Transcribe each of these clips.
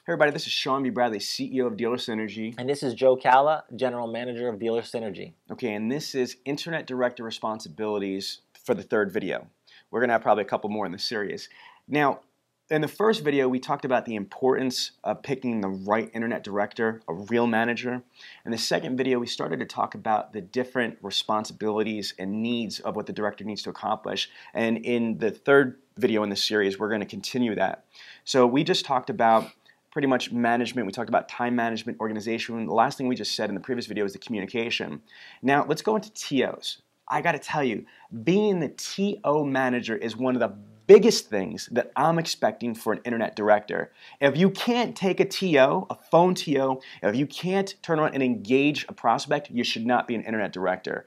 everybody, this is Sean B. Bradley, CEO of Dealer Synergy. And this is Joe Calla, General Manager of Dealer Synergy. Okay, and this is Internet Director Responsibilities for the third video. We're going to have probably a couple more in the series. Now, in the first video, we talked about the importance of picking the right Internet Director, a real manager. In the second video, we started to talk about the different responsibilities and needs of what the director needs to accomplish. And in the third video in the series, we're going to continue that. So we just talked about pretty much management. We talked about time management, organization. The last thing we just said in the previous video is the communication. Now, let's go into TOs. I got to tell you, being the TO manager is one of the biggest things that I'm expecting for an internet director. If you can't take a TO, a phone TO, if you can't turn around and engage a prospect, you should not be an internet director.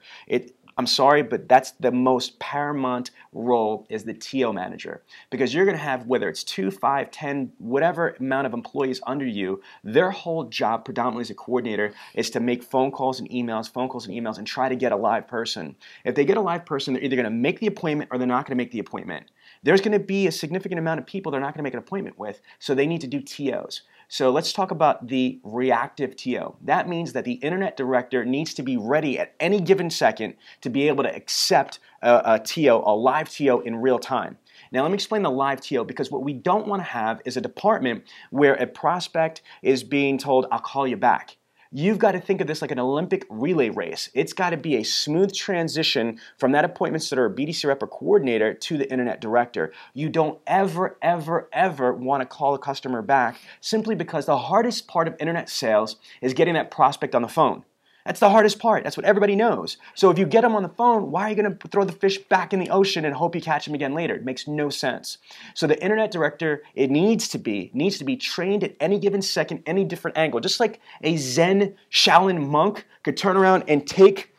I'm sorry, but that's the most paramount role, is the TO manager. Because you're going to have, whether it's 2, 5, 10, whatever amount of employees under you, their whole job, predominantly as a coordinator, is to make phone calls and emails, and try to get a live person. If they get a live person, they're either going to make the appointment or they're not going to make the appointment. There's going to be a significant amount of people they're not going to make an appointment with, so they need to do TOs. So let's talk about the reactive TO. That means that the internet director needs to be ready at any given second to be able to accept a TO, a live TO in real time. Now let me explain the live TO, because what we don't want to have is a department where a prospect is being told, I'll call you back. You've got to think of this like an Olympic relay race. It's got to be a smooth transition from that appointment setter or BDC rep or coordinator to the internet director. You don't ever want to call a customer back, simply because the hardest part of internet sales is getting that prospect on the phone. That's the hardest part. That's what everybody knows. So if you get them on the phone, why are you going to throw the fish back in the ocean and hope you catch them again later? It makes no sense. So the internet director, it needs to be trained at any given second, any different angle. Just like a Zen Shaolin monk could turn around and take,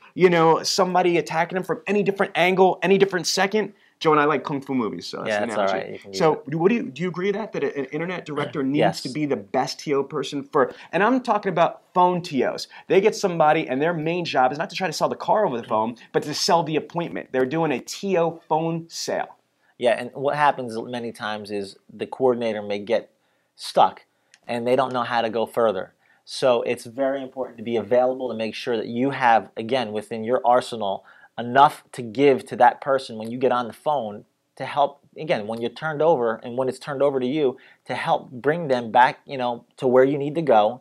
somebody attacking him from any different angle, any different second. Joe and I like kung fu movies, so yeah, that's all right. So, do you agree that an internet director needs to be the best TO person for? And I'm talking about phone TOs. They get somebody, and their main job is not to try to sell the car over the phone, but to sell the appointment. They're doing a TO phone sale. Yeah, and what happens many times is the coordinator may get stuck, and they don't know how to go further. So it's very important to be available to make sure that you have, again, within your arsenal, enough to give to that person when you get on the phone to help, again, when you're turned over and when it's turned over to you, to help bring them back, to where you need to go,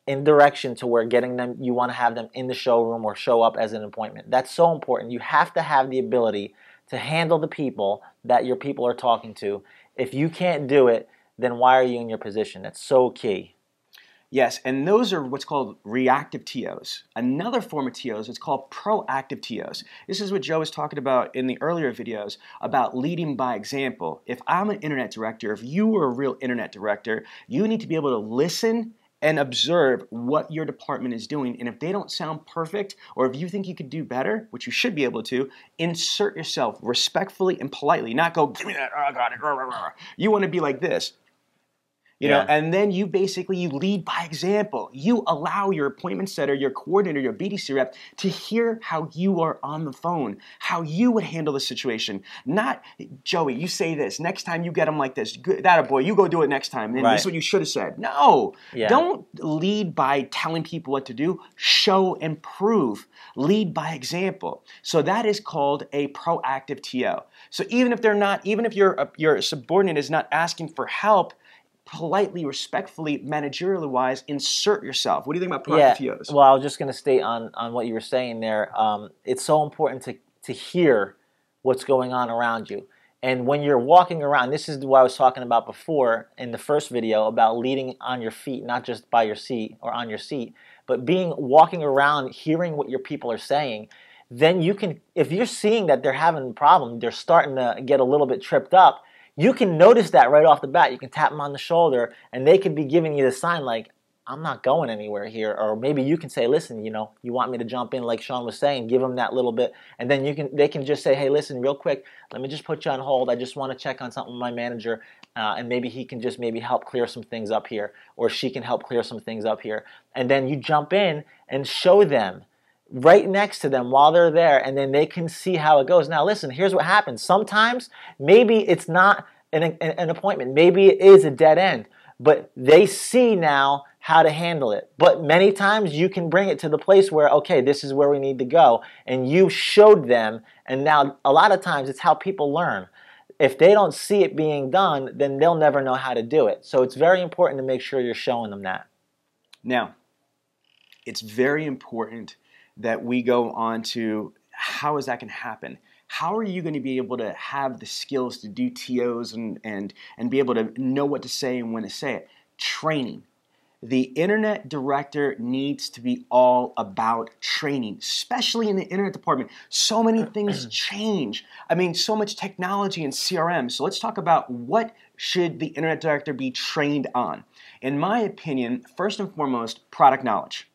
in direction to where you want to have them in the showroom or show up as an appointment. That's so important. You have to have the ability to handle the people that your people are talking to. If you can't do it, then why are you in your position? That's so key. Yes, and those are what's called reactive TOs. Another form of TOs is called proactive TOs. This is what Joe was talking about in the earlier videos about leading by example. If I'm an internet director, if you were a real internet director, you need to be able to listen and observe what your department is doing. And if they don't sound perfect, or if you think you could do better, which you should be able to, insert yourself respectfully and politely. Not go, give me that, oh, I got it. You want to be like this. And then you lead by example. You allow your appointment setter, your coordinator, your BDC rep to hear how you are on the phone, how you would handle the situation. Not, Joey, you say this. Next time you get them like this. That boy, you go do it next time. And this is what you should have said. No. Yeah. Don't lead by telling people what to do. Show and prove. Lead by example. So that is called a proactive TO. So even if your subordinate is not asking for help, politely, respectfully, managerially wise, insert yourself. What do you think about proactive TOs? Well, I was just going to state on what you were saying there. It's so important to hear what's going on around you. And when you're walking around, this is what I was talking about before in the first video about leading on your feet, not just by your seat or on your seat, but walking around, hearing what your people are saying. Then you can, if you're seeing that they're having a problem, they're starting to get a little bit tripped up, you can notice that right off the bat. You can tap them on the shoulder, and they could be giving you the sign like, I'm not going anywhere here. Or maybe you can say, listen, you want me to jump in like Sean was saying, give them that little bit. And then they can just say, hey, listen, real quick, let me just put you on hold. I just want to check on something with my manager, and maybe he can just help clear some things up here, or she can help clear some things up here. And then you jump in and show them right next to them while they're there, and then they can see how it goes. Now listen, here's what happens. Sometimes maybe it's not an appointment. Maybe it is a dead end. but they see now how to handle it. But many times you can bring it to the place where, okay, this is where we need to go, and you showed them, and now a lot of times it's how people learn. If they don't see it being done, then they'll never know how to do it. So it's very important to make sure you're showing them that. Now, it's very important that we go on to how is that going to happen? How are you going to be able to have the skills to do TOs and be able to know what to say and when to say it? Training. The internet director needs to be all about training, especially in the internet department. So many things change. I mean, so much technology and CRM. So let's talk about what should the internet director be trained on. In my opinion, first and foremost, product knowledge.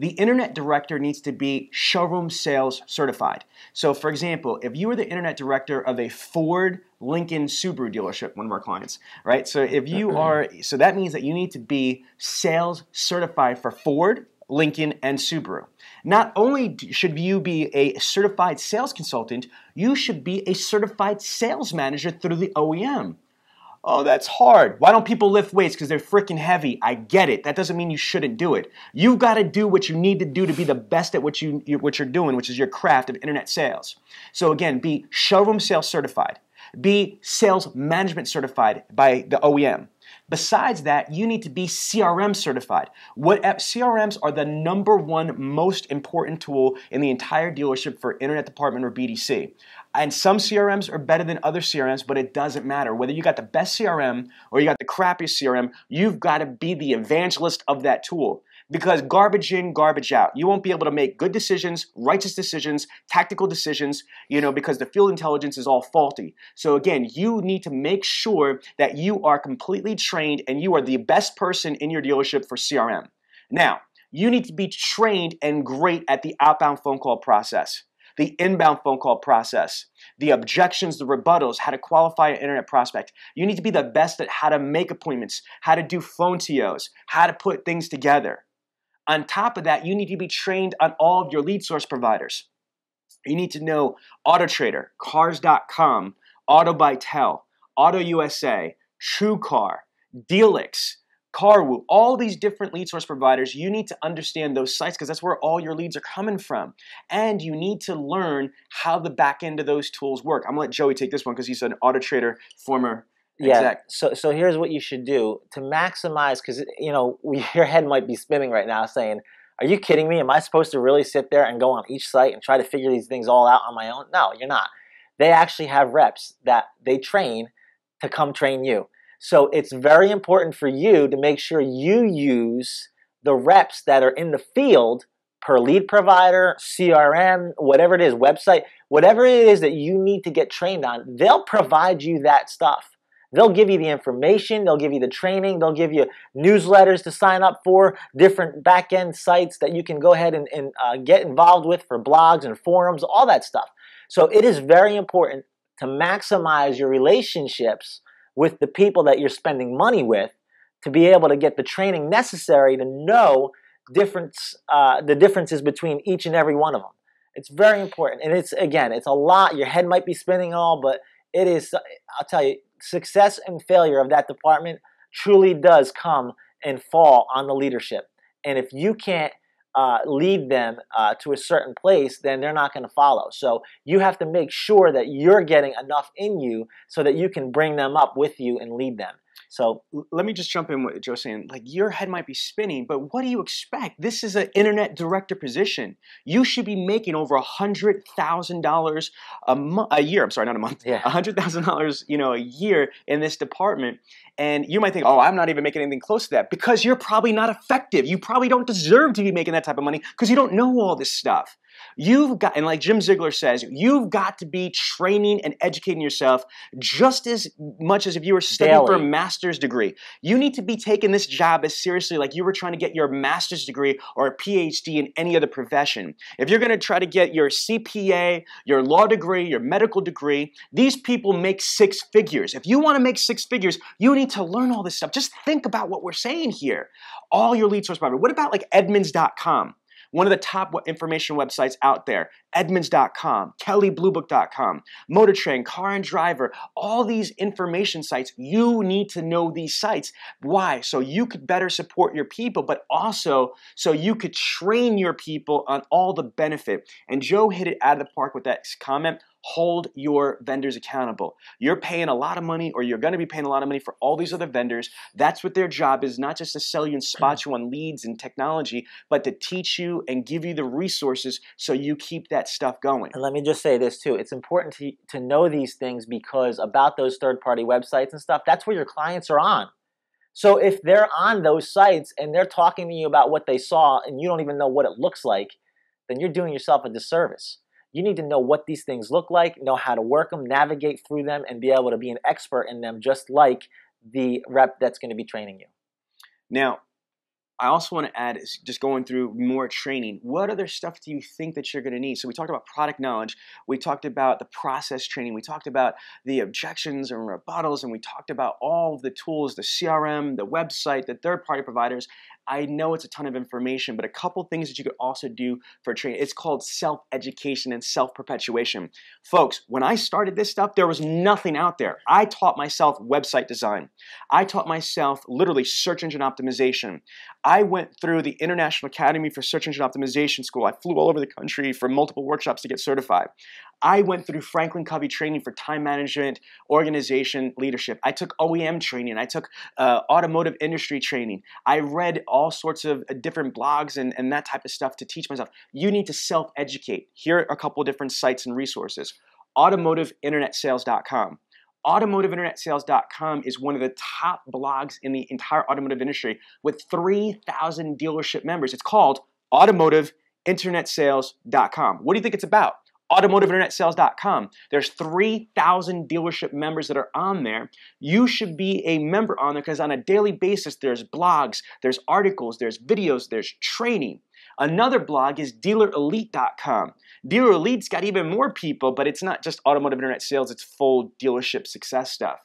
The internet director needs to be showroom sales certified. So for example, if you are the internet director of a Ford, Lincoln, Subaru dealership, one of our clients, right? So if you are, so that means that you need to be sales certified for Ford, Lincoln, and Subaru. Not only should you be a certified sales consultant, you should be a certified sales manager through the OEM. Oh, that's hard. Why don't people lift weights? Because they're freaking heavy. I get it. That doesn't mean you shouldn't do it. You've got to do what you need to do to be the best at what you're doing, which is your craft of internet sales. So again, be showroom sales certified. Be sales management certified by the OEM. Besides that, you need to be CRM certified. CRMs are the #1 most important tool in the entire dealership for internet department or BDC. And some CRMs are better than other CRMs, but it doesn't matter. Whether you got the best CRM or you got the crappiest CRM, you've got to be the evangelist of that tool. Because garbage in, garbage out. You won't be able to make good decisions, righteous decisions, tactical decisions, because the field intelligence is all faulty. So again, you need to make sure that you are completely trained and you are the best person in your dealership for CRM. Now, you need to be trained and great at the outbound phone call process, the inbound phone call process, the objections, the rebuttals, how to qualify an internet prospect. You need to be the best at how to make appointments, how to do phone TOs, how to put things together. On top of that, you need to be trained on all of your lead source providers. You need to know AutoTrader, Cars.com, AutoBytel, AutoUSA, TrueCar, Dealix, CarWoo, all these different lead source providers. You need to understand those sites because that's where all your leads are coming from. And you need to learn how the back end of those tools work. I'm going to let Joey take this one because he's an AutoTrader former exec. So here's what you should do to maximize, because your head might be spinning right now saying, are you kidding me? Am I supposed to really sit there and go on each site and try to figure these things all out on my own? No, you're not. They actually have reps that they train to come train you. So it's very important for you to make sure you use the reps that are in the field per lead provider, CRM, whatever it is, website, whatever it is that you need to get trained on. They'll provide you that stuff. They'll give you the information, they'll give you the training, they'll give you newsletters to sign up for, different back-end sites that you can go ahead and get involved with for blogs and forums, all that stuff. So it is very important to maximize your relationships with the people that you're spending money with to be able to get the training necessary to know the differences between each and every one of them. It's very important. And it's a lot. Your head might be spinning all, but it is, I'll tell you, success and failure of that department truly does come and fall on the leadership. And if you can't lead them to a certain place, then they're not going to follow. So you have to make sure that you're getting enough in you so that you can bring them up with you and lead them. So let me just jump in with Joe saying, your head might be spinning, but what do you expect? This is an internet director position. You should be making over $100,000 a year. I'm sorry, not a month. Yeah. $100,000, a year in this department. And you might think, oh, I'm not even making anything close to that because you're probably not effective. You probably don't deserve to be making that type of money because you don't know all this stuff. You've got, and like Jim Ziegler says, you've got to be training and educating yourself just as much as if you were studying for a master's degree. You need to be taking this job as seriously like you were trying to get your master's degree or a PhD in any other profession. If you're going to try to get your CPA, your law degree, your medical degree, these people make 6 figures. If you want to make 6 figures, you need to learn all this stuff. Just think about what we're saying here. All your lead source provider. What about like Edmunds.com? One of the top information websites out there, Edmunds.com, KellyBlueBook.com, MotorTrend, Car and Driver, all these information sites, you need to know these sites. Why? So you could better support your people, but also so you could train your people on all the benefit. And Joe hit it out of the park with that comment. Hold your vendors accountable. You're paying a lot of money, or you're going to be paying a lot of money for all these other vendors. That's what their job is, not just to sell you and spot you on leads and technology, but to teach you and give you the resources so you keep that stuff going. And let me just say this too. It's important to know these things, because about those third-party websites and stuff, that's where your clients are on. So if they're on those sites and they're talking to you about what they saw and you don't even know what it looks like, then you're doing yourself a disservice. You need to know what these things look like, know how to work them, navigate through them, and be able to be an expert in them, just like the rep that's going to be training you. Now, I also want to add, just going through more training, what other stuff do you think that you're going to need? So we talked about product knowledge, we talked about the process training, we talked about the objections and rebuttals, and we talked about all of the tools, the CRM, the website, the third-party providers. I know it's a ton of information, but a couple things that you could also do for training. It's called self-education and self-perpetuation. Folks, when I started this stuff, there was nothing out there. I taught myself website design. I taught myself literally search engine optimization. I went through the International Academy for Search Engine Optimization School. I flew all over the country for multiple workshops to get certified. I went through Franklin Covey training for time management, organization, leadership. I took OEM training. I took automotive industry training. I read all sorts of different blogs and that type of stuff to teach myself. You need to self-educate. Here are a couple of different sites and resources. AutomotiveInternetSales.com. AutomotiveInternetSales.com is one of the top blogs in the entire automotive industry with 3,000 dealership members. It's called AutomotiveInternetSales.com. What do you think it's about? AutomotiveInternetSales.com. There's 3,000 dealership members that are on there. You should be a member on there because on a daily basis, there's blogs, there's articles, there's videos, there's training. Another blog is DealerElite.com. Dealer Elite's got even more people, but it's not just automotive internet sales, it's full dealership success stuff.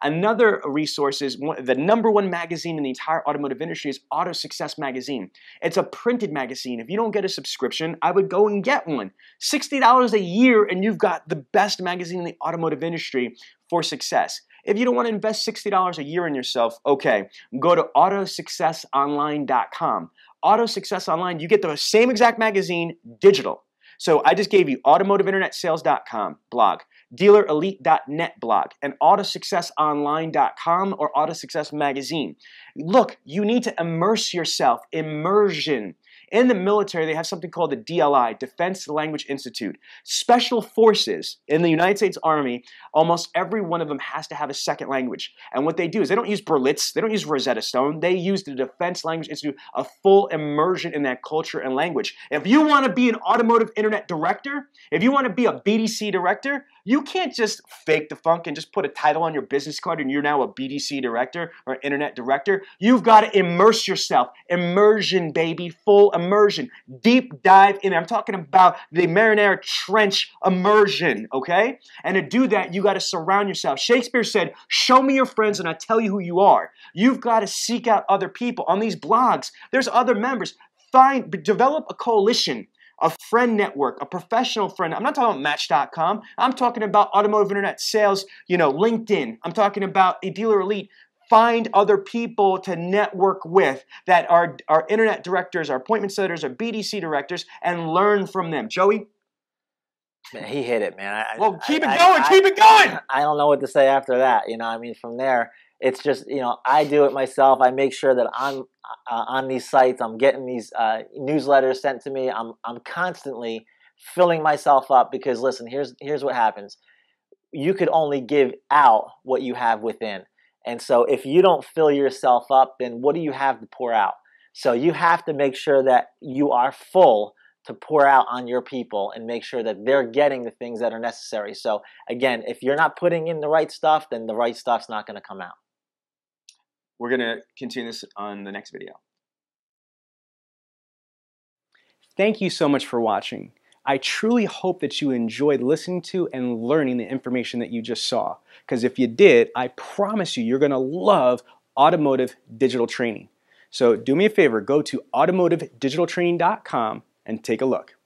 Another resource is the #1 magazine in the entire automotive industry is Auto Success Magazine. It's a printed magazine. If you don't get a subscription, I would go and get one. $60 a year and you've got the best magazine in the automotive industry for success. If you don't want to invest $60 a year in yourself, okay, go to autosuccessonline.com. Auto Success Online, you get the same exact magazine digital. So I just gave you AutomotiveInternetSales.com blog, DealerElite.net blog, and AutoSuccessOnline.com or Auto Success Magazine. Look, you need to immerse yourself. Immersion. In the military, they have something called the DLI, Defense Language Institute. Special forces in the United States Army, almost every one of them has to have a second language. And what they do is they don't use Berlitz, they don't use Rosetta Stone, they use the Defense Language Institute, a full immersion in that culture and language. If you want to be an automotive internet director, if you want to be a BDC director, you can't just fake the funk and just put a title on your business card and you're now a BDC director or internet director. You've got to immerse yourself. Immersion, baby, full immersion. Deep dive in. I'm talking about the Marinara Trench immersion, okay? And to do that, you got to surround yourself. Shakespeare said, show me your friends and I'll tell you who you are. You've got to seek out other people. On these blogs, there's other members. Develop a coalition, a friend network, a professional friend. I'm not talking about Match.com. I'm talking about automotive internet sales, LinkedIn. I'm talking about a Dealer Elite. Find other people to network with that are internet directors, our appointment setters, our BDC directors, and learn from them. Joey? Man, he hit it, man. Keep it going. I don't know what to say after that. From there, it's just, I do it myself. I make sure that I'm on these sites. I'm getting these newsletters sent to me. I'm constantly filling myself up because, listen, here's what happens. You could only give out what you have within. And so if you don't fill yourself up, then what do you have to pour out? So you have to make sure that you are full to pour out on your people and make sure that they're getting the things that are necessary. So again, if you're not putting in the right stuff, then the right stuff's not going to come out. We're going to continue this on the next video. Thank you so much for watching. I truly hope that you enjoyed listening to and learning the information that you just saw. Because if you did, I promise you're going to love automotive digital training. So do me a favor, go to automotivedigitaltraining.com and take a look.